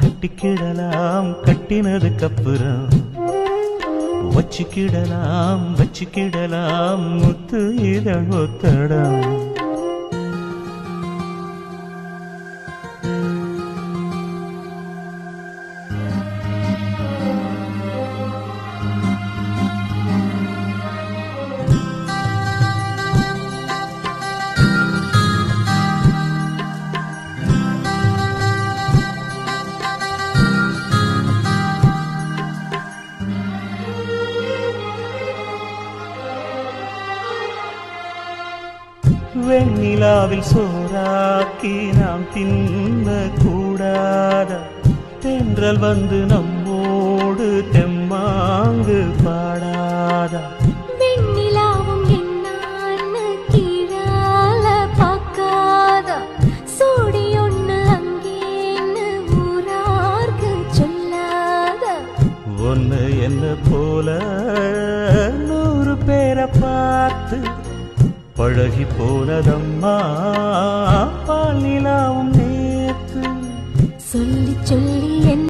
கட்டிக்கிடலாம் கட்டினதுக்கு அப்புறம் வச்சுக்கிடலாம் முத்து இதழ் ஒத்தடம். வெண்ணிலாவில் சோறாக்கி நாம் தின்ன கூடாத, தென்றல் வந்து நம்மோடு தெம்மாங்கு பாடாத. வெண்ணிலாவும் என்னான்னு கீழால பார்க்காத, சோடி ஒண்ணு அங்கேன்னு ஊரார்க்கு சொல்லாத. ஒன்னு என்ன போல 100 பேரை பார்த்து பழகி போனதம்மா